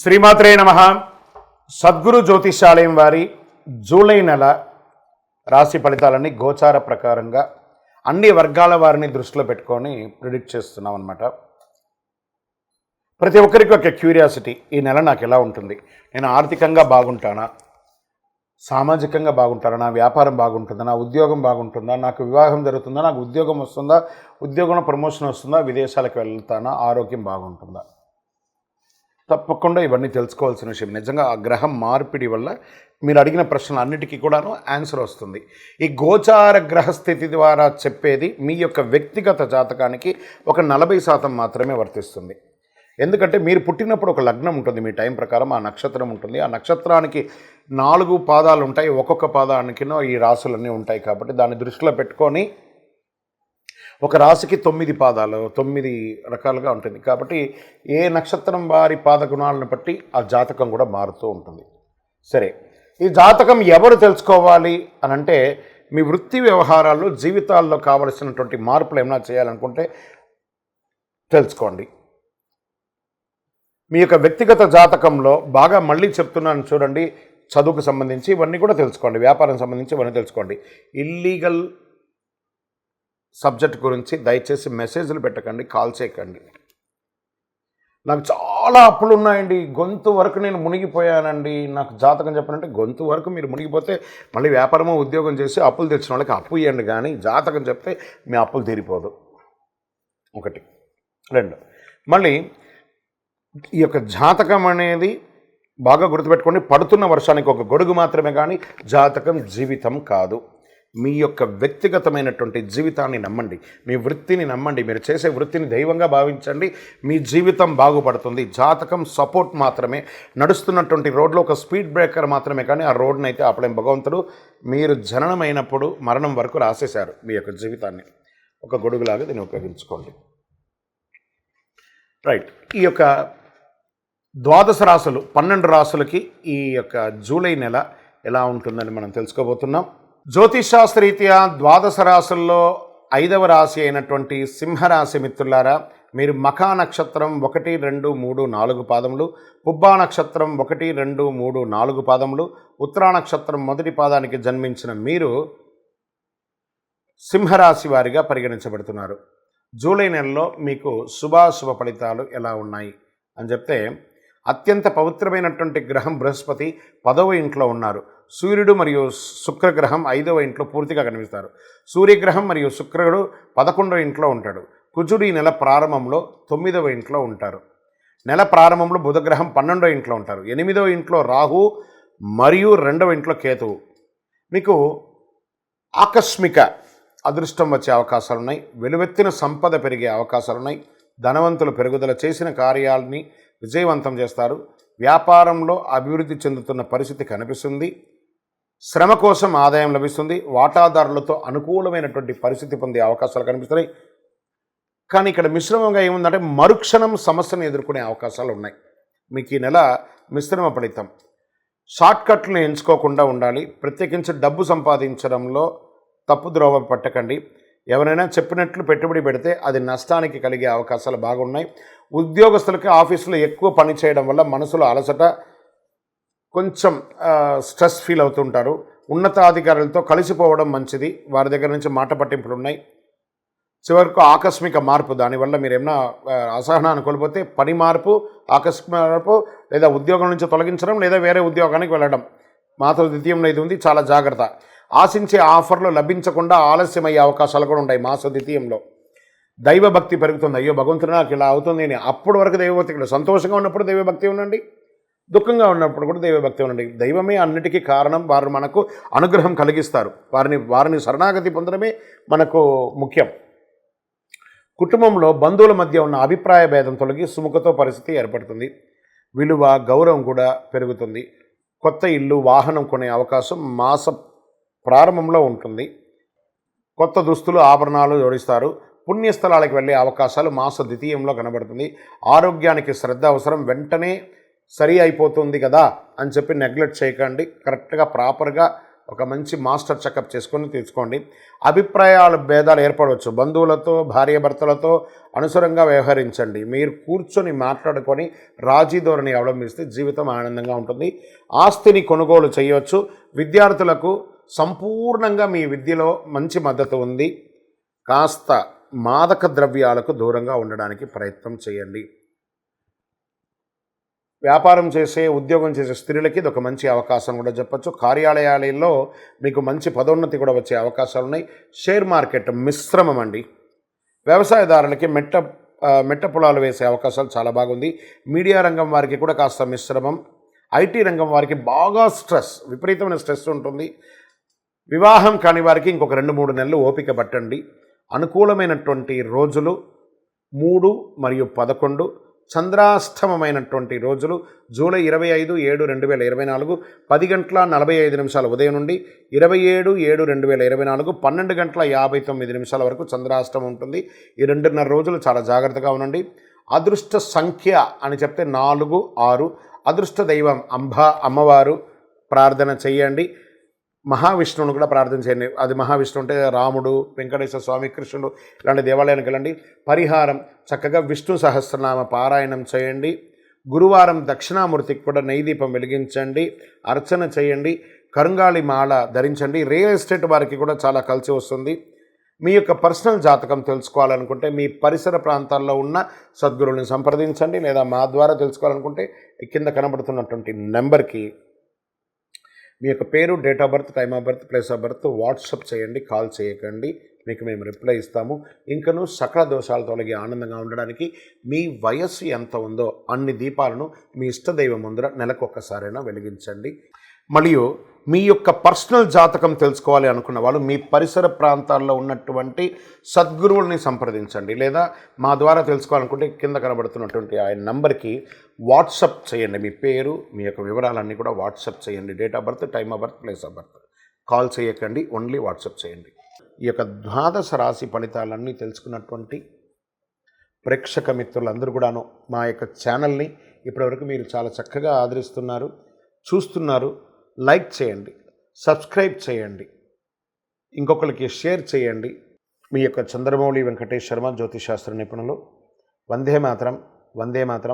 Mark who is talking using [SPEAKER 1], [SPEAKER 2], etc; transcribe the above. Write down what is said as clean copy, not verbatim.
[SPEAKER 1] శ్రీమాత్రే నమః. సద్గురు జ్యోతిషాలయం వారి జూలై నెల రాశి ఫలితాలన్నీ గోచార ప్రకారంగా అన్ని వర్గాల వారిని దృష్టిలో పెట్టుకొని ప్రిడిక్ట్ చేస్తున్నాం అన్నమాట. ప్రతి ఒక్కరికి ఒక క్యూరియాసిటీ, ఈ నెల నాకు ఎలా ఉంటుంది, నేను ఆర్థికంగా బాగుంటానా, సామాజికంగా బాగుంటానా, నా వ్యాపారం బాగుంటుందా, నా ఉద్యోగం బాగుంటుందా, నాకు వివాహం జరుగుతుందా, నాకు ఉద్యోగం వస్తుందా, ఉద్యోగంలో ప్రమోషన్ వస్తుందా, విదేశాలకు వెళ్తానా, ఆరోగ్యం బాగుంటుందా. తప్పకుండా ఇవన్నీ తెలుసుకోవాల్సిన విషయం. నిజంగా ఆ గ్రహం మార్పిడి వల్ల మీరు అడిగిన ప్రశ్నలు అన్నిటికీ కూడాను ఆన్సర్ వస్తుంది. ఈ గోచార గ్రహస్థితి ద్వారా చెప్పేది మీ యొక్క వ్యక్తిగత జాతకానికి ఒక 40% మాత్రమే వర్తిస్తుంది. ఎందుకంటే మీరు పుట్టినప్పుడు ఒక లగ్నం ఉంటుంది, మీ టైం ప్రకారం ఆ నక్షత్రం ఉంటుంది. ఆ నక్షత్రానికి 4 పాదాలు ఉంటాయి, ఒక్కొక్క పాదానికినో ఈ రాసులన్నీ ఉంటాయి. కాబట్టి దాన్ని దృష్టిలో పెట్టుకొని ఒక రాశికి 9 పాదాలు, 9 రకాలుగా ఉంటుంది. కాబట్టి ఏ నక్షత్రం వారి పాదగుణాలను బట్టి ఆ జాతకం కూడా మారుతూ ఉంటుంది. సరే, ఈ జాతకం ఎవరు తెలుసుకోవాలి అని అంటే, మీ వృత్తి వ్యవహారాల్లో జీవితాల్లో కావలసినటువంటి మార్పులు ఏమైనా చేయాలనుకుంటే తెలుసుకోండి. మీ యొక్క వ్యక్తిగత జాతకంలో బాగా మళ్ళీ చెప్తున్నాను చూడండి, చదువుకు సంబంధించి ఇవన్నీ కూడా తెలుసుకోండి, వ్యాపారం సంబంధించి ఇవన్నీ తెలుసుకోండి. ఇల్లీగల్ సబ్జెక్ట్ గురించి దయచేసి మెసేజ్లు పెట్టకండి, కాల్ చేయకండి. నాకు చాలా అప్పులు ఉన్నాయండి, గొంతు వరకు నేను మునిగిపోయానండి, నాకు జాతకం చెప్పనంటే గొంతు వరకు మీరు మునిగిపోతే మళ్ళీ వ్యాపారమో ఉద్యోగం చేసి అప్పులు తెచ్చిన వాళ్ళకి అప్పు ఇవ్వండి, కానీ జాతకం చెప్తే మీ అప్పులు తీరిపోదు. 1, 2 మళ్ళీ ఈ యొక్క జాతకం అనేది బాగా గుర్తుపెట్టుకోండి. పడుతున్న వర్షానికి ఒక గొడుగు మాత్రమే, కానీ జాతకం జీవితం కాదు. మీ యొక్క వ్యక్తిగతమైనటువంటి జీవితాన్ని నమ్మండి, మీ వృత్తిని నమ్మండి, మీరు చేసే వృత్తిని దైవంగా భావించండి, మీ జీవితం బాగుపడుతుంది. జాతకం సపోర్ట్ మాత్రమే, నడుస్తున్నటువంటి రోడ్లో ఒక స్పీడ్ బ్రేకర్ మాత్రమే, కానీ ఆ రోడ్ని అయితే ఆపలేం భగవంతుడు. మీరు జననమైనప్పుడు మరణం వరకు రాసేశారు మీ యొక్క జీవితాన్ని, ఒక గొడుగులాగా దీన్ని ఉపయోగించుకోండి. రైట్, ఈ యొక్క 12 రాశులు 12 రాశులకి ఈ యొక్క జూలై నెల ఎలా ఉంటుందని మనం తెలుసుకోబోతున్నాం. జ్యోతిషాస్త్రరీత్యా 12 రాశుల్లో 5వ రాశి అయినటువంటి సింహరాశి మిత్రులారా, మీరు మఖా నక్షత్రం 1, 2, 3, 4 పాదములు, పుబ్బా నక్షత్రం 1, 2, 3, 4 పాదములు, ఉత్తరా నక్షత్రం 1వ పాదానికి జన్మించిన మీరు సింహరాశి వారిగా పరిగణించబడుతున్నారు. జూలై నెలలో మీకు శుభాశుభ ఫలితాలు ఎలా ఉన్నాయి అని చెప్తే, అత్యంత పవిత్రమైనటువంటి గ్రహం బృహస్పతి 10వ ఇంట్లో ఉన్నారు. సూర్యుడు మరియు శుక్రగ్రహం 5వ ఇంట్లో పూర్తిగా కనిపిస్తారు. సూర్యగ్రహం మరియు శుక్రుడు 11వ ఇంట్లో ఉంటాడు. కుజుడు ఈ నెల ప్రారంభంలో 9వ ఇంట్లో ఉంటారు. నెల ప్రారంభంలో బుధగ్రహం 12వ ఇంట్లో ఉంటారు. 8వ ఇంట్లో రాహు మరియు 2వ ఇంట్లో కేతువు. మీకు ఆకస్మిక అదృష్టం వచ్చే అవకాశాలు ఉన్నాయి, వెలువెత్తిన సంపద పెరిగే అవకాశాలు ఉన్నాయి, ధనవంతులు పెరుగుదల, చేసిన కార్యాలని విజయవంతం చేస్తారు, వ్యాపారంలో అభివృద్ధి చెందుతున్న పరిస్థితి కనిపిస్తుంది, శ్రమ కోసం ఆదాయం లభిస్తుంది, వాటాదారులతో అనుకూలమైనటువంటి పరిస్థితి పొందే అవకాశాలు కనిపిస్తున్నాయి. కానీ ఇక్కడ మిశ్రమంగా ఏముందంటే, మరుక్షణం సమస్యను ఎదుర్కొనే అవకాశాలు ఉన్నాయి. మీకు ఈ నెల మిశ్రమ ఫలితం. షార్ట్కట్లను ఎంచుకోకుండా ఉండాలి. ప్రత్యేకించి డబ్బు సంపాదించడంలో తప్పుద్రోవ పట్టకండి. ఎవరైనా చెప్పినట్లు పెట్టుబడి పెడితే అది నష్టానికి కలిగే అవకాశాలు బాగున్నాయి. ఉద్యోగస్తులకి ఆఫీసులో ఎక్కువ పని చేయడం వల్ల మనసులో అలసట, కొంచెం స్ట్రెస్ ఫీల్ అవుతుంటారు. ఉన్నతాధికారులతో కలిసిపోవడం మంచిది, వారి దగ్గర నుంచి మాట పట్టింపులు ఉన్నాయి. చివరకు ఆకస్మిక మార్పు, దానివల్ల మీరు ఏమైనా అసహనాన్ని కోల్పోతే పని మార్పు, ఆకస్మిక మార్పు, లేదా ఉద్యోగం నుంచి తొలగించడం, లేదా వేరే ఉద్యోగానికి వెళ్ళడం. మాతో ద్వితీయంలో ఇది ఉంది, చాలా జాగ్రత్త. ఆశించే ఆఫర్లు లభించకుండా ఆలస్యమయ్యే అవకాశాలు కూడా ఉంటాయి. మాస ద్వితీయంలో దైవభక్తి పెరుగుతుంది. అయ్యో భగవంతుడు నాకు ఇలా అవుతుంది అని, అప్పటి వరకు దైవభక్తి. సంతోషంగా ఉన్నప్పుడు దైవభక్తి ఉండండి, దుఃఖంగా ఉన్నప్పుడు కూడా దైవభక్తి ఉండండి. దైవమే అన్నిటికీ కారణం, వారు మనకు అనుగ్రహం కలిగిస్తారు. వారిని శరణాగతి పొందడమే మనకు ముఖ్యం. కుటుంబంలో బంధువుల మధ్య ఉన్న అభిప్రాయ భేదం తొలగి సుముఖతో పరిస్థితి ఏర్పడుతుంది. విలువ, గౌరవం కూడా పెరుగుతుంది. కొత్త ఇల్లు, వాహనం కొనే అవకాశం మాస ప్రారంభంలో ఉంటుంది. కొత్త దుస్తులు, ఆభరణాలు జోడిస్తారు. పుణ్యస్థలాలకు వెళ్ళే అవకాశాలు మాస ద్వితీయంలో కనబడుతుంది. ఆరోగ్యానికి శ్రద్ధ అవసరం. వెంటనే సరి అయిపోతుంది కదా అని చెప్పి నెగ్లెక్ట్ చేయకండి. కరెక్ట్గా ప్రాపర్గా ఒక మంచి మాస్టర్ చెకప్ చేసుకొని తీసుకోండి. అభిప్రాయాల భేదాలు ఏర్పడవచ్చు. బంధువులతో, భార్యాభర్తలతో అనుసరంగా వ్యవహరించండి. మీరు కూర్చొని మాట్లాడుకొని రాజీ ధోరణి అవలంబిస్తే జీవితం ఆనందంగా ఉంటుంది. ఆస్తిని కొనుగోలు చేయవచ్చు. విద్యార్థులకు సంపూర్ణంగా మీ విద్యలో మంచి మద్దతు ఉంది. కాస్త మాదక ద్రవ్యాలకు దూరంగా ఉండడానికి ప్రయత్నం చేయండి. వ్యాపారం చేసే, ఉద్యోగం చేసే స్త్రీలకి ఇది ఒక మంచి అవకాశం కూడా చెప్పచ్చు. కార్యాలయాలలో మీకు మంచి పదోన్నతి కూడా వచ్చే అవకాశాలు ఉన్నాయి. షేర్ మార్కెట్ మిశ్రమం అండి. వ్యవసాయదారులకి మెట్ట పొలాలు వేసే అవకాశాలు చాలా బాగుంది. మీడియా రంగం వారికి కూడా కాస్త మిశ్రమం. ఐటీ రంగం వారికి బాగా విపరీతమైన స్ట్రెస్ ఉంటుంది. వివాహం కాని వారికి ఇంకొక 2-3 నెలలు ఓపిక పట్టండి. అనుకూలమైనటువంటి రోజులు 3 మరియు 11. చంద్రాష్టమమైనటువంటి రోజులు జూలై 25/7/2024 10:45 ఉదయం నుండి 27/7/2024 12:59 వరకు చంద్రాష్టమం ఉంటుంది. ఈ 2.5 రోజులు చాలా జాగ్రత్తగా ఉండండి. అదృష్ట సంఖ్య అని చెప్తే 4, 6. అదృష్ట దైవం అమ్మవారు ప్రార్థన చేయండి. మహావిష్ణువును కూడా ప్రార్థన చేయండి. అది మహావిష్ణువు అంటే రాముడు, వెంకటేశ్వర స్వామి, కృష్ణుడు ఇలాంటి దేవాలయానికి వెళ్ళండి. పరిహారం చక్కగా విష్ణు సహస్రనామ పారాయణం చేయండి. గురువారం దక్షిణామూర్తికి కూడా నెయ్యిదీపం వెలిగించండి, అర్చన చేయండి. కరుంగాళి మాల ధరించండి. రియల్ ఎస్టేట్ వారికి కూడా చాలా కలిసి వస్తుంది. మీ యొక్క పర్సనల్ జాతకం తెలుసుకోవాలనుకుంటే మీ పరిసర ప్రాంతాల్లో ఉన్న సద్గురువుని సంప్రదించండి. లేదా మా ద్వారా తెలుసుకోవాలనుకుంటే కింద కనబడుతున్నటువంటి నెంబర్కి మీ యొక్క పేరు, date of birth, time of birth, place of birth WhatsApp చేయండి. కాల్ చేయకండి. మీకు మేము రిప్లై ఇస్తాము. ఇంకనూ సకల దోషాలు తొలగి ఆనందంగా ఉండడానికి మీ వయస్సు ఎంత ఉందో అన్ని దీపాలను మీ ఇష్టదైవం ముందర నెలకొక్కసారైనా వెలిగించండి. మరియు మీ యొక్క పర్సనల్ జాతకం తెలుసుకోవాలి అనుకున్న వాళ్ళు మీ పరిసర ప్రాంతాల్లో ఉన్నటువంటి సద్గురువుల్ని సంప్రదించండి. లేదా మా ద్వారా తెలుసుకోవాలనుకుంటే కింద కనబడుతున్నటువంటి ఆ నంబర్కి వాట్సప్ చేయండి. మీ పేరు, మీ యొక్క వివరాలన్నీ కూడా వాట్సప్ చేయండి. Date of birth, time of birth, place of birth. Call చేయకండి, ఓన్లీ వాట్సప్ చేయండి. ఈ యొక్క ద్వాదశ రాశి ఫలితాలన్నీ తెలుసుకున్నటువంటి ప్రేక్షక మిత్రులందరూ కూడాను మా యొక్క ఛానల్ని ఇప్పటివరకు మీరు చాలా చక్కగా ఆదరిస్తున్నారు, చూస్తున్నారు. లైక్ చేయండి, సబ్స్క్రైబ్ చేయండి, ఇంకొకరికి షేర్ చేయండి. మీ యొక్క చంద్రమౌళి వెంకటేష్ శర్మ, జ్యోతిశాస్త్ర నిపుణులు. వందే మాతరం, వందే మాతరం.